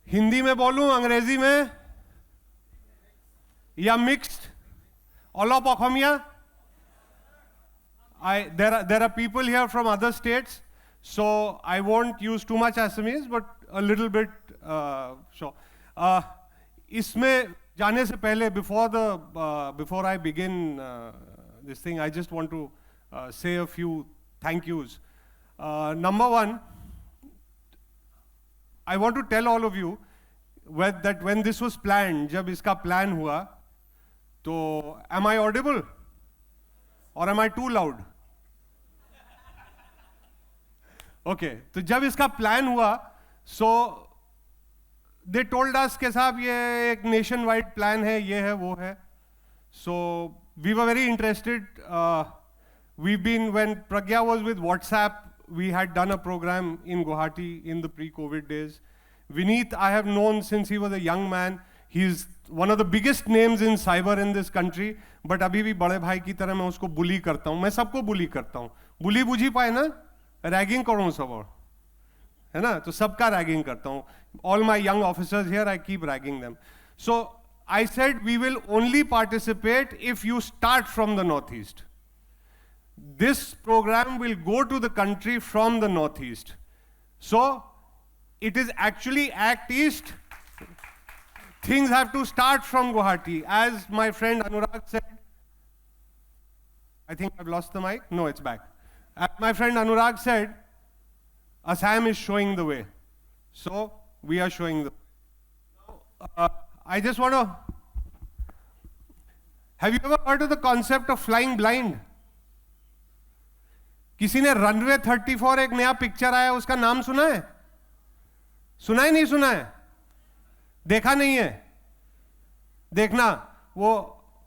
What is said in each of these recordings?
हिंदी में बोलूं, अंग्रेजी में, या mixed, all of Okhomia? There are people here from other states, so I won't use too much Assamese, but a little bit. इसमें जाने से पहले, before I begin this thing, I just want to say a few thank yous. Number one, I want to tell all of you that when this was planned, जब इसका plan हुआ, तो am I audible? Or am I too loud? Okay, तो जब इसका plan हुआ, so they told us कि साहब ये एक nationwide plan है, ये है, वो है. So we were very interested. When Pragya was with WhatsApp, we had done a program in Guwahati in the pre-COVID days. Vineet, I have known since he was a young man. He's one of the biggest names in cyber in this country. But अभी भी बड़े भाई की तरह मैं उसको bully करता हूँ. मैं सबको bully करता हूँ. Bully बुझ ही पाए ना? Ragging करूँ सब और, है ना? तो सबका ragging करता हूँ. All my young officers here, I keep ragging them. So I said we will only participate if you start from the Northeast. This program will go to the country from the Northeast. So it is actually Act East. Things have to start from Guwahati. As my friend Anurag said, I think I've lost the mic. No, it's back. As my friend Anurag said, Assam is showing the way. So we are showing the way. I just want to, have you ever heard of the concept of flying blind? किसी ने runway 34 एक नया picture आया, उसका नाम सुना है? सुना है, नहीं सुना है? देखा नहीं है? देखना, वो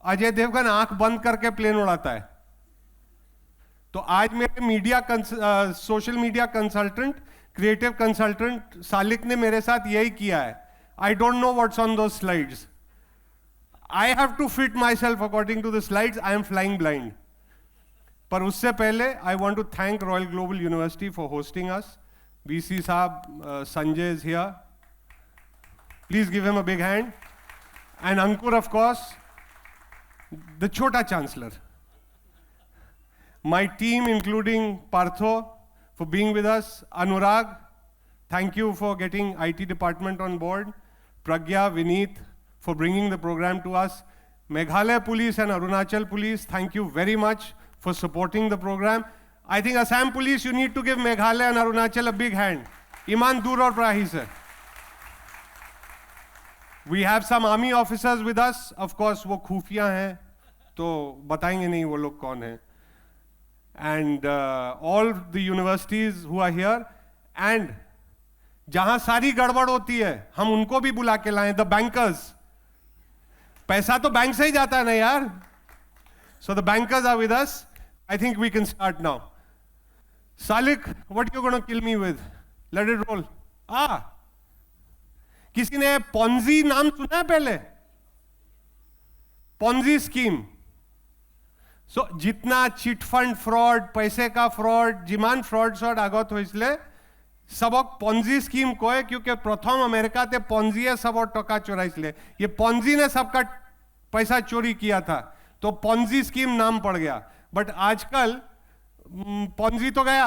अजय देवगन आंख बंद करके प्लेन उड़ाता है. तो आज मेरे social media consultant, creative consultant Salik ने मेरे साथ यही किया है. I don't know what's on those slides. I have to fit myself according to the slides. I am flying blind. पर उससे पहले I want to thank Royal Global University for hosting us. VC साहब, Sanjay is here. Please give him a big hand. And Ankur, of course, the Chota Chancellor. My team, including Partho, for being with us. Anurag, thank you for getting IT department on board. Pragya, Vineet, for bringing the program to us. Meghalaya Police and Arunachal Police, thank you very much for supporting the program. I think Assam Police, you need to give Meghalaya and Arunachal a big hand. Iman Dur aur Prahi sir. We have some army officers with us. Of course, वो खुफिया हैं, तो बताएंगे नहीं वो लोग कौन हैं. And all the universities who are here, and जहां सारी गड़बड़ होती है, हम उनको भी बुला के लाएं. The bankers. पैसा तो बैंक से ही जाता है ना यार. So the bankers are with us. I think we can start now. Salik, what are you going to kill me with? Let it roll. किसी ने Ponzi नाम सुना है पहले? Ponzi scheme. So जितना चिट फंड फ्रॉड, पैसे का fraud, जिमान फ्रॉड शॉट आगत हो इसलिए सबक Ponzi स्कीम को है, क्योंकि प्रथम अमेरिका ते Ponzi है सब और टका चोरा, इसलिए ये Ponzi ने सबका पैसा चोरी किया था, तो Ponzi स्कीम नाम पड़ गया. बट आजकल Ponzi तो गया,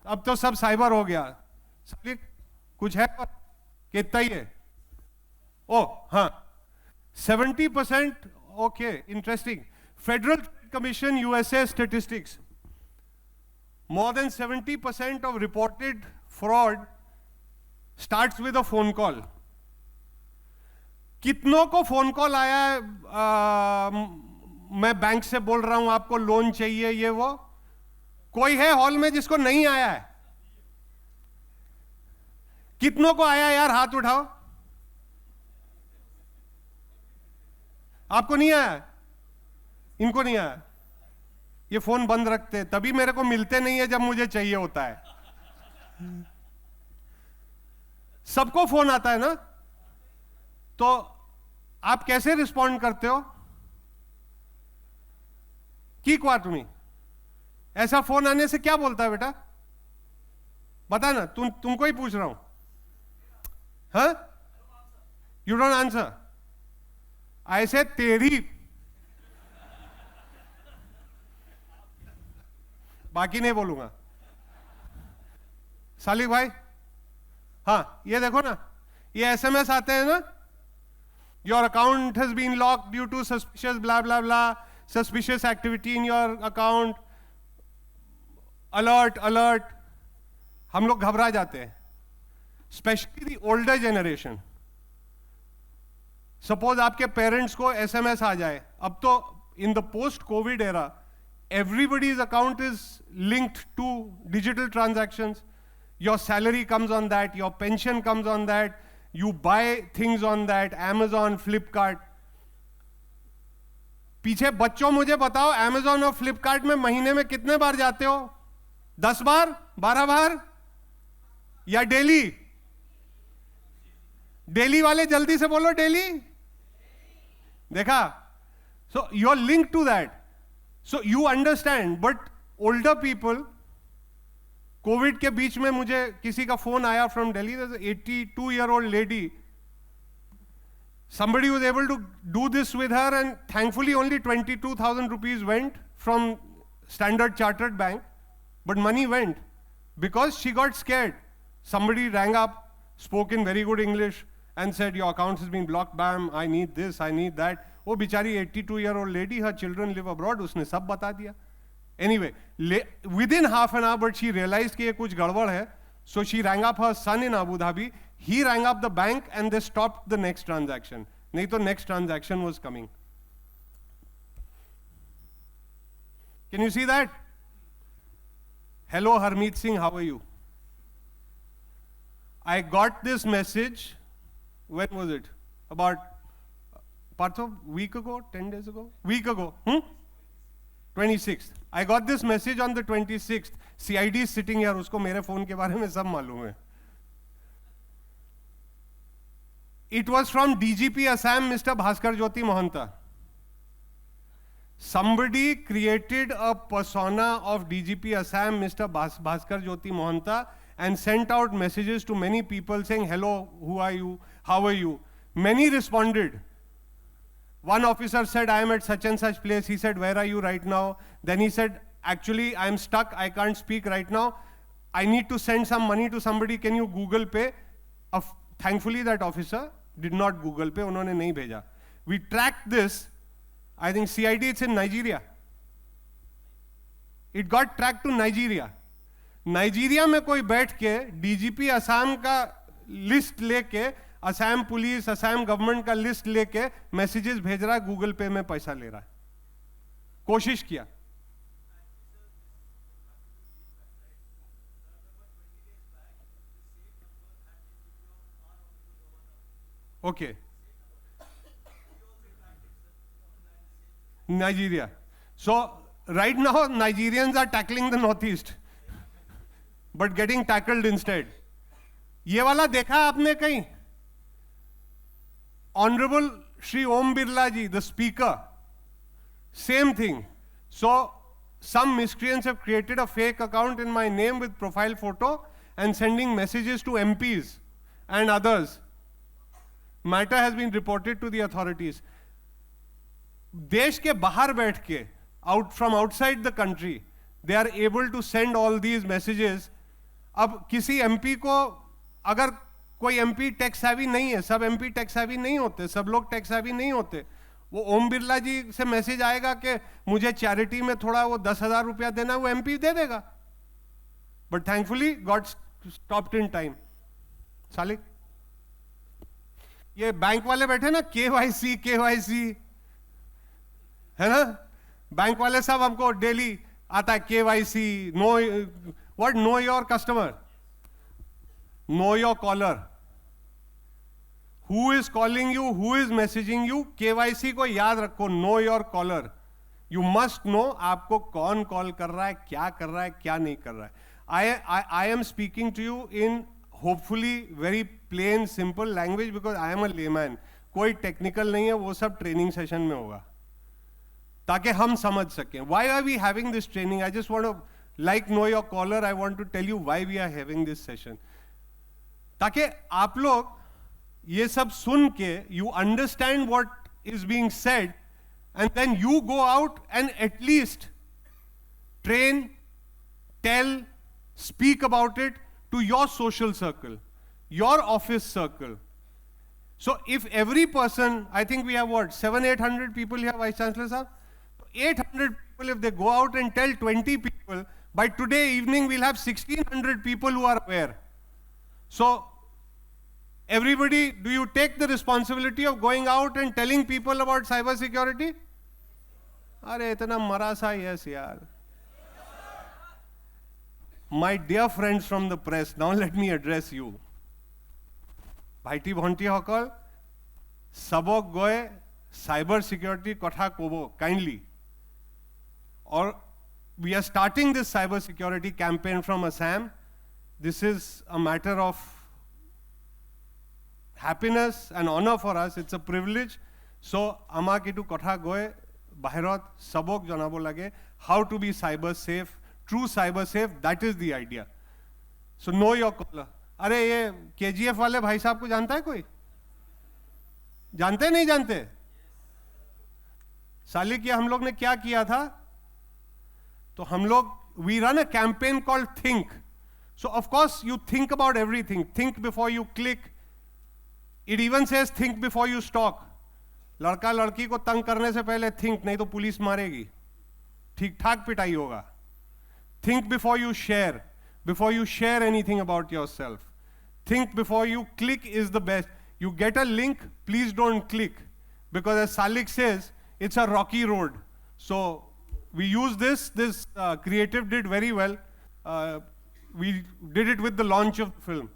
अब तो सब साइबर हो गया. कुछ है कितना ही है? ओ हाँ, 70%. Okay, interesting. Federal Commission USA statistics. More than 70% of reported fraud starts with a phone call. कितनों को फोन कॉल आया है, मैं बैंक से बोल रहा हूं आपको लोन चाहिए, ये वो? कोई है हॉल में जिसको नहीं आया है? कितनों को आया यार, हाथ उठाओ. आपको नहीं आया? इनको नहीं आया. ये फोन बंद रखते, तभी मेरे को मिलते नहीं है जब मुझे चाहिए होता है. सबको फोन आता है ना, तो आप कैसे रिस्पॉन्ड करते हो? की क्वा तुम्हें ऐसा फोन आने से क्या बोलता है बेटा? बता ना, तुमको ही पूछ रहा हूं. हाँ, You don't answer. I say तेरी. बाकी नहीं बोलूंगा. सालिक भाई, हाँ ये देखो ना, ये एसएमएस आते हैं ना, your account has been locked due to suspicious blah blah blah, suspicious activity in your account, alert alert. हम लोग घबरा जाते हैं, specially the older generation. Suppose आपके पेरेंट्स को एसएमएस आ जाए, अब तो in the post Covid era everybody's account is linked to digital transactions. Your salary comes on that, your pension comes on that, you buy things on that, Amazon, Flipkart. पीछे बच्चों मुझे बताओ, Amazon और Flipkart में महीने में कितने बार जाते हो? 10 बार, 12 बार या डेली? डेली वाले जल्दी से बोलो, डेली. देखा? So you're linked to that. So you understand, but older people, Covid के बीच में मुझे किसी का फोन आया from Delhi, 82-year-old lady. Somebody was able to do this with her, and thankfully only 22,000 rupees went from Standard Chartered Bank, but money went because she got scared. Somebody rang up, spoke in very good English and said, your account has been blocked, bam, I need this, I need that. वो बिचारी 82-year-old lady, her children live abroad, उसने सब बता दिया. Anyway, within half an hour, but she realized कि ये कुछ गड़बड़ है, so she rang up her son in Abu Dhabi. He rang up the bank and they stopped the next transaction. नहीं तो next transaction was coming. Can you see that? Hello Harmeet Singh, how are you? I got this message, when was it? About Partho, week ago, 10 days ago? Week ago, 26th. I got this message on the 26th. CID is sitting here, उसको मेरे phone के बारे में सब मालूम है. It was from DGP Assam, Mr. Bhaskar Jyoti Mohanta. Somebody created a persona of DGP Assam, Mr. Bhaskar Jyoti Mohanta, and sent out messages to many people saying, hello, who are you, how are you? Many responded. One officer said, I am at such and such place. He said, where are you right now? Then he said, actually, I am stuck. I can't speak right now. I need to send some money to somebody. Can you Google Pay? Thankfully, that officer did not Google Pay. उन्होंने नहीं भेजा. We tracked this. I think CID, it's in Nigeria. It got tracked to Nigeria. Nigeria में कोई बैठ के DGP Assam का list लेके, Assam police, Assam government का लिस्ट लेके मैसेजेस भेज रहा है, गूगल पे में पैसा ले रहा है. कोशिश किया. Okay. Nigeria. So right now Nigerians are tackling the northeast, but getting tackled instead. ये वाला देखा आपने कहीं? Honorable Shri Om Birla ji, the speaker, same thing. So some miscreants have created a fake account in my name with profile photo and sending messages to MPs and others. Matter has been reported to the authorities. देश के बाहर बैठ के, out from outside the country, they are able to send all these messages. अब किसी MP को, अगर कोई एमपी टेक सेवी नहीं है, सब एमपी टेक सेवी नहीं होते, सब लोग टेक सेवी नहीं होते, वो ओम बिरला जी से मैसेज आएगा कि मुझे चैरिटी में थोड़ा वो 10,000 रुपया देना, वो एमपी दे देगा. But thankfully got stopped in time. Salik, ये बैंक वाले बैठे ना, केवाईसी है ना, बैंक वाले सब हमको डेली आता है KYC, know what, know your customer, know your caller, who is calling you, who is messaging you. KYC को याद रखो, know your caller. You must know आपको कौन कॉल कर रहा है, क्या कर रहा है, क्या नहीं कर रहा है. I am speaking to you in hopefully very plain simple language because I am a layman. कोई टेक्निकल नहीं है, वो सब ट्रेनिंग सेशन में होगा ताकि हम समझ सकें. Why are we having this training? I just want to, like know your caller, I want to tell you why we are having this session. ताकि आप लोग ये सब सुन के you understand what is being said, and then you go out and at least train, tell, speak about it to your social circle, your office circle. So if every person, I think we have what, 700-800 people here, Vice Chancellor sir? 800 people, if they go out and tell 20 people, by today evening we'll have 1600 people who are aware. So everybody, do you take the responsibility of going out and telling people about cyber security? अरे इतना मरा सा yes यार. My dear friends from the press, now let me address you. ভাইটি ভণ্টি সকল, সবক গৈ cyber security কথা ক'ব kindly. Or we are starting this cyber security campaign from Assam. This is a matter of happiness and honor for us. It's a privilege. So ama kitu kotha goe bahirot sabok janabo lage how to be cyber safe, true cyber safe. That is the idea. So know your caller. अरे ये KGF वाले भाई साहब को जानता है कोई? जानते नहीं जानते? साली की हम लोग ने क्या किया था? तो हम लोग we run a campaign called Think. So of course you think about everything. Think before you click. It even says think before you stalk. लड़का लड़की को तंग करने से पहले think, नहीं तो पुलिस मारेगी. ठीक ठाक पिटाई होगा. Think before you share. Before you share anything about yourself. Think before you click is the best. You get a link, please don't click. Because as Salik says, it's a rocky road. So we use this creative did very well. We did it with the launch of the film.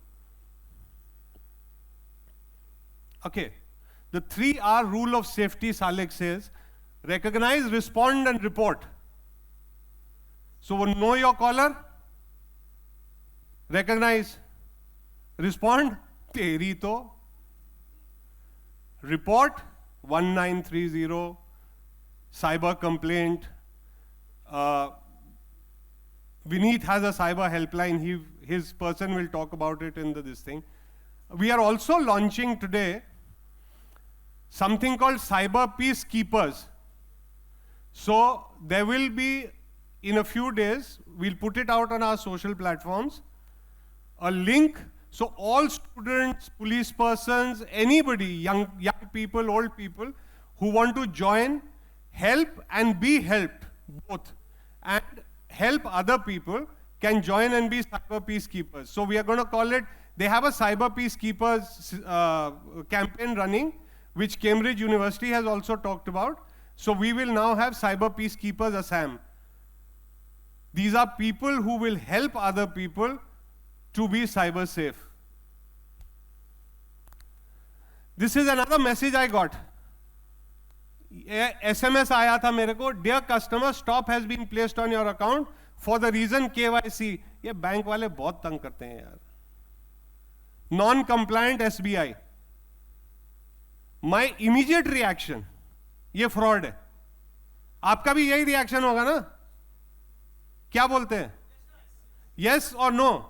Okay, the 3R rule of safety, Salik says, recognize, respond and report. So know your caller, recognize, respond, teri to, report, 1930, cyber complaint. Vineet has a cyber helpline. His person will talk about it in this thing. We are also launching today something called Cyber Peacekeepers. So there will be, in a few days, we'll put it out on our social platforms, a link. So all students, police persons, anybody, young people, old people, who want to join, help and be helped, both, and help other people, can join and be cyber peacekeepers. So we are going to call it, they have a cyber peacekeepers campaign running, which Cambridge University has also talked about. So we will now have cyber peacekeepers Assam. These are people who will help other people to be cyber safe. This is another message I got. SMS आया था मेरे को, dear customer, stop has been placed on your account for the reason KYC. ये bank वाले बहुत तंग करते हैं यार. Non-compliant SBI. My immediate reaction, ये fraud है. आपका भी यही reaction होगा ना? क्या बोलते हैं? Yes or no?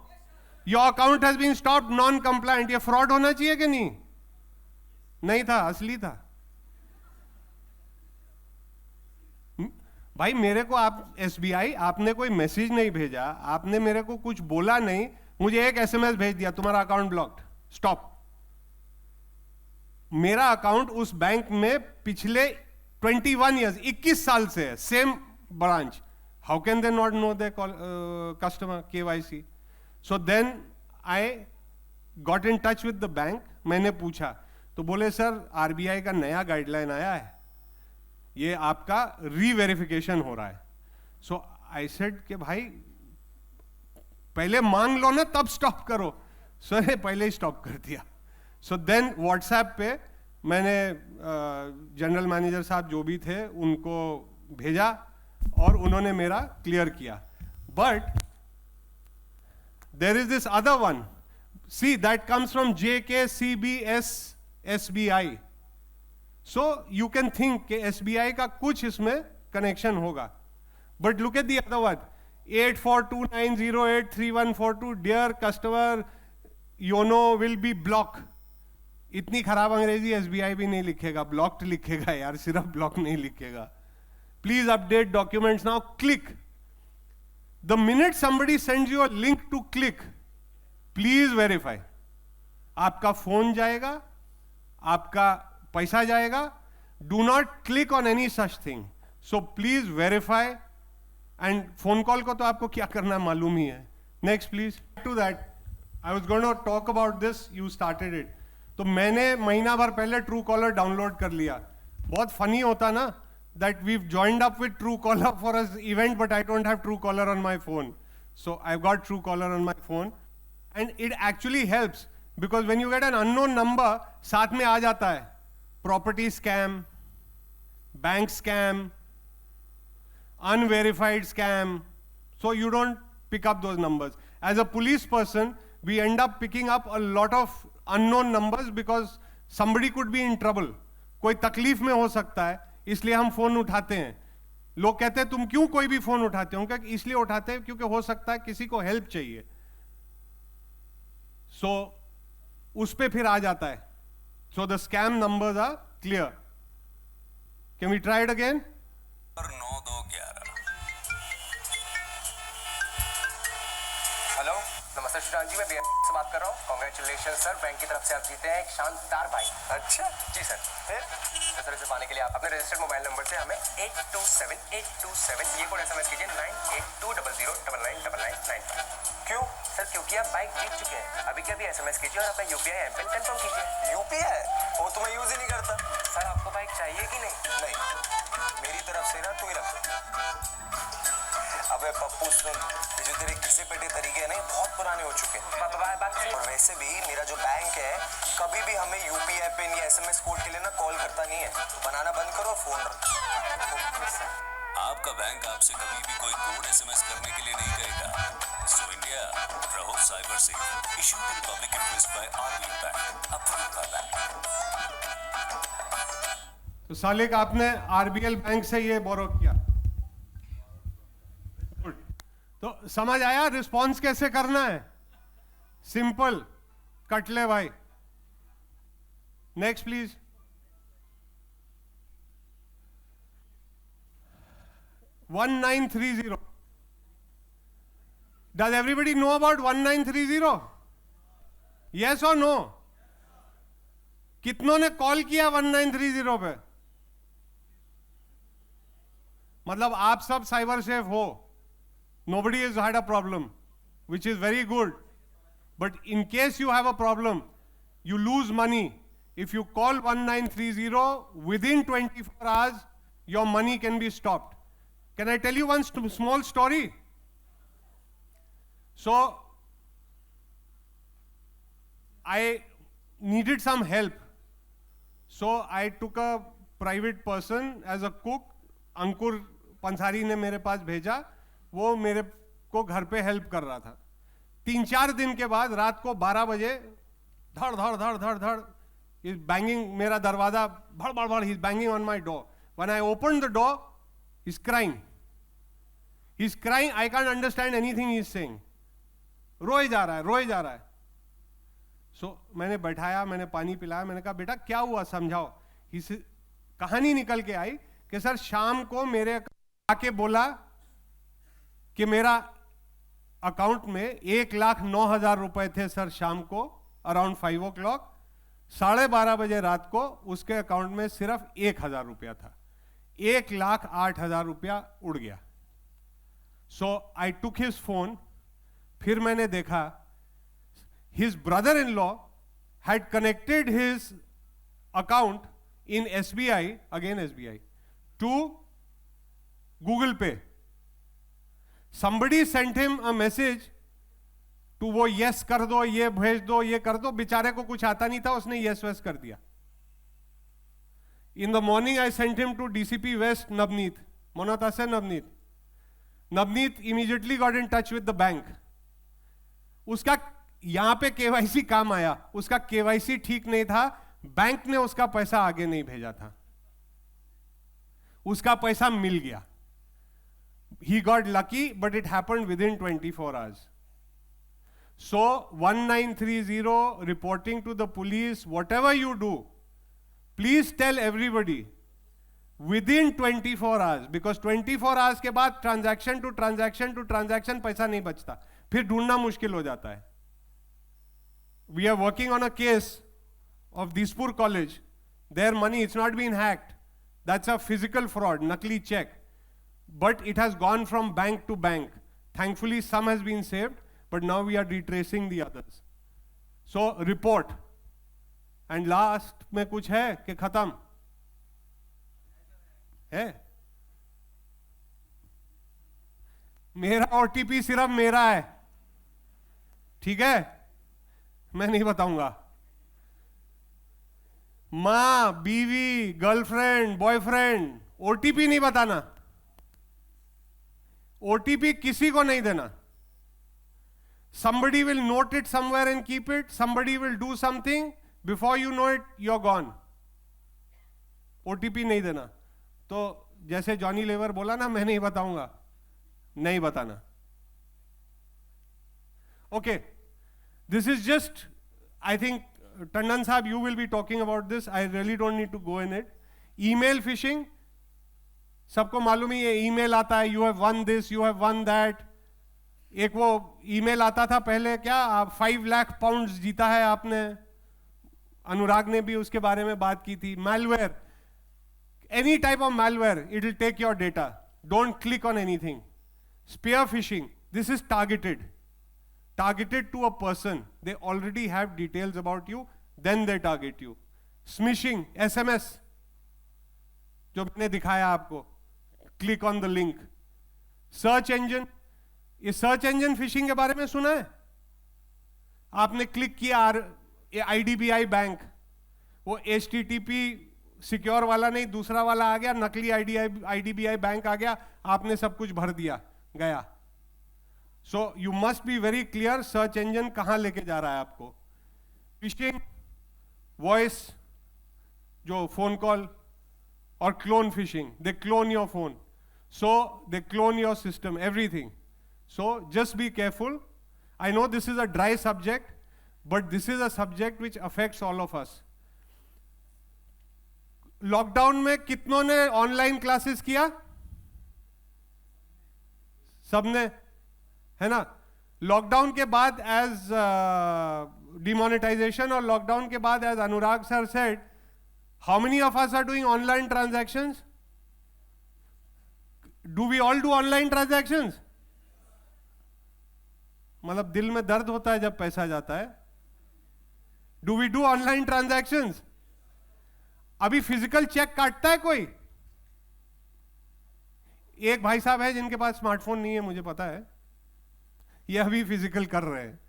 Your account has been stopped, non-compliant. ये fraud होना चाहिए कि नहीं? नहीं था, असली था. भाई मेरे को आप SBI, आपने कोई मैसेज नहीं भेजा, आपने मेरे को कुछ बोला नहीं, मुझे एक SMS भेज दिया, तुम्हारा अकाउंट ब्लॉक्ड, स्टॉप. मेरा अकाउंट उस बैंक में पिछले 21 years, 21 साल से है, same branch. How can they not know the customer KYC? So then I got in touch with the bank. मैंने पूछा तो बोले सर RBI का नया गाइडलाइन आया है, ये आपका रीवेरिफिकेशन हो रहा है. सो आई सेड कि भाई पहले मांग लो ना तब स्टॉप करो. सो ने पहले ही स्टॉप कर दिया. सो देन व्हाट्सएप पे मैंने जनरल मैनेजर साहब जो भी थे उनको भेजा और उन्होंने मेरा क्लियर किया. But there is this other one, see that comes from JKCBS SBI. So you can think कि SBI का कुछ इसमें कनेक्शन होगा. But look at the other one, 8429083142. Dear customer, YONO will be blocked. इतनी खराब अंग्रेजी SBI भी नहीं लिखेगा, ब्लॉक्ड लिखेगा यार, सिर्फ ब्लॉक नहीं लिखेगा. Please update documents now. Click. The minute somebody sends you a link to click, please verify. आपका फोन जाएगा, आपका पैसा जाएगा. Do not click on any such thing. So please verify. And phone call को तो आपको क्या करना मालूम ही है. Next please. To that I was going to talk about this, you started it. तो मैंने महीना भर पहले ट्रू कॉलर डाउनलोड कर लिया. बहुत फनी होता ना that we've joined up with Truecaller for an event, but I don't have Truecaller on my phone. So I've got Truecaller on my phone, and it actually helps because when you get an unknown number, साथ में आ जाता है property scam, bank scam, unverified scam. So you don't pick up those numbers. As a police person, we end up picking up a lot of unknown numbers because somebody could be in trouble. कोई तकलीफ में हो सकता है, इसलिए हम phone उठाते हैं. लोग कहते हैं तुम क्यों कोई भी फोन उठाते हो? क्या इसलिए उठाते हैं क्योंकि हो सकता है किसी को हेल्प चाहिए. सो उस पे फिर आ जाता है. So the scam numbers are clear. Can we try it again? 9211. Hello, नमस्ते श्रीकांत जी, मैं बिहार से बात कर रहा हूँ. कॉन्ग्रेचुलेशन सर, बैंक की तरफ से आप जीते हैं एक शानदार बाइक. अच्छा जी सर. फिर इसे पाने के लिए आप अपने रजिस्टर्ड मोबाइल नंबर से हमें 827827 ये कोड SMS कीजिए 9820099999. क्यों सर? क्योंकि आप बाइक जीत चुके हैं. अभी क्या भी SMS कीजिए और अपना UPI एमपिन कंफर्म कीजिए. UPI वो तो मैं यूज ही नहीं करता. सर आपको बाइक चाहिए कि नहीं? नहीं, मेरी तरफ से ना तू ही रख. अबे पप्पू सुन, ये जो तेरे घिसे पेटे तरीके हैं ना, ये बहुत पुराने हो चुके हैं. और वैसे भी मेरा जो बैंक है कभी भी हमें UPI पिन या SMS कोड के लिए ना कॉल करता नहीं है. तो बनाना बंद करो और फोन रखो. आपका बैंक आपसे कभी भी कोई कोड SMS करने के लिए नहीं कहेगा. सो इंडिया, रहो cyber safe. Issued in public interest by RBI bank, approved by bank. तो साले का आपने RBL बैंक से ये बोरो किया. तो समझ आया रिस्पॉन्स कैसे करना है? सिंपल. कट ले भाई. Next please. $1930. Does everybody know about 1930? Yes or no? कितनों ने कॉल किया 1930 पे? मतलब आप सब साइबर सेफ हो. Nobody has had a problem, which is very good. But in case you have a problem, you lose money. If you call 1930 within 24 hours, your money can be stopped. Can I tell you one small story? So, I needed some help. So, I took a private person as a cook. अंकुर पंसारी ने मेरे पास भेजा. वो मेरे को घर पे help कर रहा था. 3-4 दिन के बाद रात को 12 बजे धड़ धड़ धड़ धड़ धड़ इज बैंगिंग मेरा दरवाजा. भड़ भड़ भड़ he is banging on my door. When I open the door, he is crying. I can't understand anything he is saying. रोए जा रहा है, रोए जा रहा है. सो मैंने बैठाया, मैंने पानी पिलाया. मैंने कहा बेटा क्या हुआ, समझाओ. कहानी निकल के आई कि सर शाम को मेरे आके बोला कि मेरा अकाउंट में 1,09,000 रुपए थे सर. शाम को अराउंड 5 o'clock, 12:30 बजे रात को उसके अकाउंट में सिर्फ 1,000 रुपया था. 1,08,000 रुपया उड़ गया. So I took his phone. फिर मैंने देखा his brother in law had connected his account in SBI, again SBI, to Google Pay. Somebody sent him a message to वो yes कर दो, ये भेज दो, ये कर दो. बेचारे को कुछ आता नहीं था, उसने yes वैस कर दिया. In the morning I sent him to DCP West Navneet. मौनत Hasan Navneet. Navneet immediately got in touch with the bank. उसका यहां पे KYC काम आया. उसका KYC ठीक नहीं था. बैंक ने उसका पैसा आगे नहीं भेजा था. उसका पैसा मिल गया. He got lucky, but it happened within 24 hours. So 1930 reporting to the police, whatever you do, please tell everybody within 24 hours, because 24 hours के बाद transaction to transaction पैसा नहीं बचता, फिर ढूंढना मुश्किल हो जाता है. We are working on a case of Dispur College. Their money, it's not been hacked. That's a physical fraud, nakli check. But it has gone from bank to bank. Thankfully, some has been saved, but now we are retracing the others. So, report. And last में कुछ है कि खत्म है? मेरा OTP सिर्फ मेरा है, ठीक है? मैं नहीं बताऊंगा. माँ, बीवी, गर्लफ्रेंड, बॉयफ्रेंड, OTP नहीं बताना. OTP किसी को नहीं देना. Somebody will note it somewhere and keep it. Somebody will do something. Before you know it, you're gone. OTP नहीं देना. तो जैसे जॉनी लेवर बोला ना, मैं नहीं बताऊंगा, नहीं बताना. Okay. This is just, I think, Tandon Sahab, you will be talking about this. I really don't need to go in it. Email phishing. सबको मालूम ही है, ईमेल आता है, you have won this, you have won that. एक वो email आता था पहले, क्या आप 5 लाख पाउंड्स जीता है आपने. अनुराग ने भी उसके बारे में बात की थी. Malware. Any type of malware, it will take your data. Don't click on anything. Spear phishing. This is targeted. Targeted to a person. They already have details about you, then they target you. Smishing, SMS. जो मैंने दिखाया आपको. Click on the link. Search engine. ये search engine fishing के बारे में सुना है? आपने क्लिक किया IDBI बैंक, वो HTTP सिक्योर वाला नहीं, दूसरा वाला आ गया, नकली IDBI बैंक आ गया, आपने सब कुछ भर दिया, गया. So you must be very clear search engine कहां लेके जा रहा है आपको. फिशिंग, वॉइस, जो फोन कॉल, और clone fishing. They clone your phone, so they clone your system, everything. So just be careful. I know this is a dry subject, but this is a subject which affects all of us. Lockdown में कितनों ने online classes किया? सबने, है ना? Lockdown के बाद as demonetisation और लॉकडाउन के बाद as Anurag sir said, how many of us are doing online transactions? Do we all do online transactions? मतलब दिल में दर्द होता है जब पैसा जाता है. Do we do online transactions? अभी फिजिकल चेक काटता है कोई? एक भाई साहब है जिनके पास स्मार्टफोन नहीं है, मुझे पता है, ये अभी फिजिकल कर रहे हैं.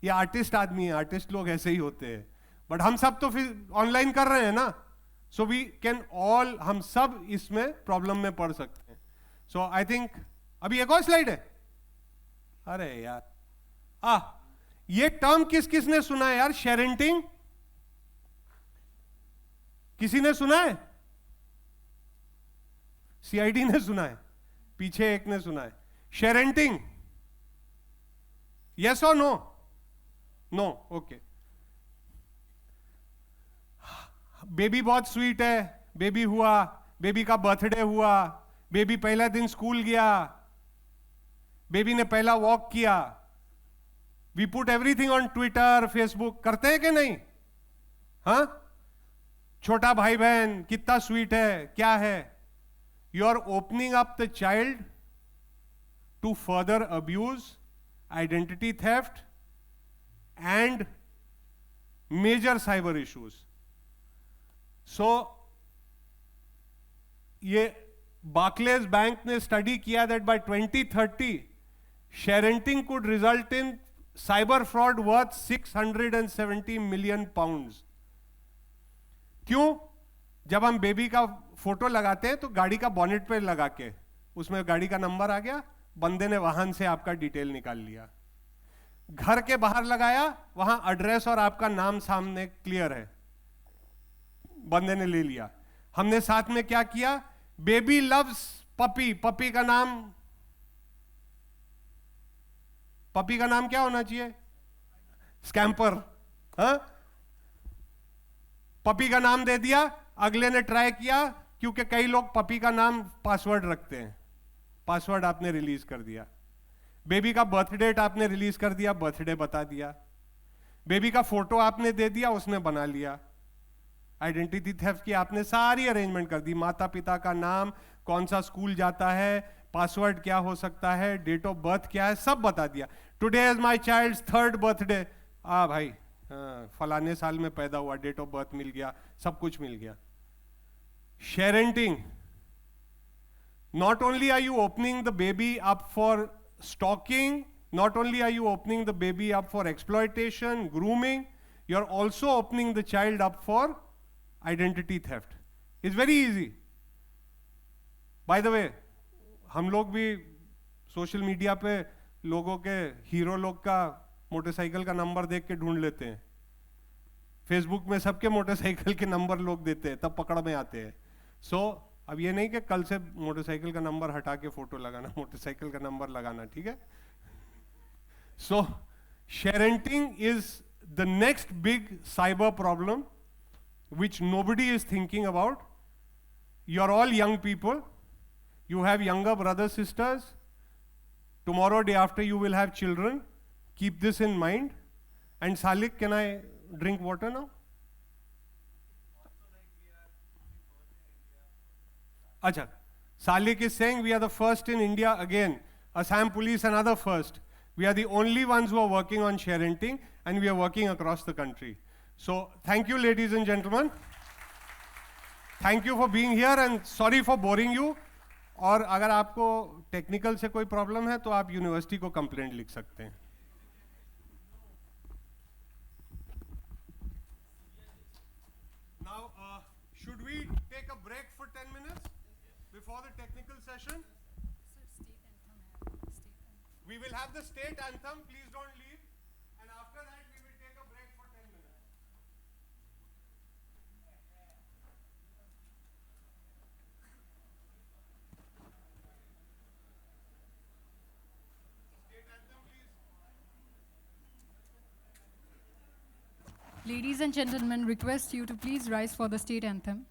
ये आर्टिस्ट आदमी है, आर्टिस्ट लोग ऐसे ही होते हैं. बट हम सब तो ऑनलाइन कर रहे हैं ना. सो वी कैन ऑल, हम सब इसमें प्रॉब्लम में पड़ सकते हैं. सो आई थिंक अभी एक और स्लाइड है. अरे यार, ये टर्म किस किस ने सुना है यार? शेरेंटिंग, किसी ने सुना है? CID ने सुना है, पीछे एक ने सुना है. शेरेंटिंग, यस और नो? No, okay. बेबी बहुत स्वीट है, बेबी हुआ, बेबी का बर्थडे हुआ, बेबी पहला दिन स्कूल गया, बेबी ने पहला वॉक किया. We put everything on Twitter, Facebook. करते हैं कि नहीं? हाँ? छोटा भाई बहन कितना स्वीट है, क्या है? You are opening up the child to further abuse, identity theft, and major cyber issues. So, ये Barclays Bank ने स्टडी किया that by 2030, sharenting could result in cyber fraud worth 670 million pounds. क्यों? जब हम baby का photo लगाते हैं तो गाड़ी का बॉनेट पे लगा के, उसमें गाड़ी का नंबर आ गया, बंदे ने वाहन से आपका डिटेल निकाल लिया. घर के बाहर लगाया, वहां एड्रेस और आपका नाम सामने क्लियर है, बंदे ने ले लिया. हमने साथ में क्या किया? Baby loves puppy. पपी का नाम क्या होना चाहिए? स्कैम्पर, हाँ? पपी का नाम दे दिया, अगले ने ट्राई किया, क्योंकि कई लोग पपी का नाम पासवर्ड रखते हैं, पासवर्ड आपने रिलीज कर दिया। बेबी का बर्थ डेट आपने रिलीज कर दिया, बर्थडे बता दिया। बेबी का फोटो आपने दे दिया, उसने बना लिया। आइडेंटिटी थेफ्ट की आपने सारी अरेंजमेंट कर दी, माता पिता का नाम, कौन सा स्कूल जाता है, पासवर्ड क्या हो सकता है, डेट ऑफ बर्थ क्या है, सब बता दिया। Today is my child's 3rd birthday, भाई फलाने साल में पैदा हुआ, डेट ऑफ बर्थ मिल गया, सब कुछ मिल गया। शेरेंटिंग, not only are you opening the baby up for stalking, not only are you opening the baby up for exploitation, grooming, you're also opening the child up for identity theft. It's very easy. By the way, हम लोग भी social media पे लोगों के, hero लोग का motorcycle का number देख के ढूंढ लेते हैं। फेसबुक में सबके मोटरसाइकिल के नंबर लोग देते हैं, तब पकड़ में आते हैं। अब ये नहीं कि कल से मोटरसाइकिल का नंबर हटा के फोटो लगाना, मोटरसाइकिल का नंबर लगाना, ठीक है? Sharenting is the next big cyber problem which nobody is thinking about. You're all young people, you have younger brothers, sisters, tomorrow, day after, you will have children. Keep this in mind. And Salik, can I drink water now? Acha, Salik is saying we are the first in India again. Assam police, another first. We are the only ones who are working on sharenting, and we are working across the country. So, thank you, ladies and gentlemen. Thank you for being here and sorry for boring you. और अगर आपको technical से कोई problem है तो आप university को complaint लिख सकते हैं। Now, should we take a break for 10 minutes before the technical session? We will have the state anthem. Please don't leave. And after that, we will take a break for 10 minutes. State anthem, please. Ladies and gentlemen, request you to please rise for the state anthem.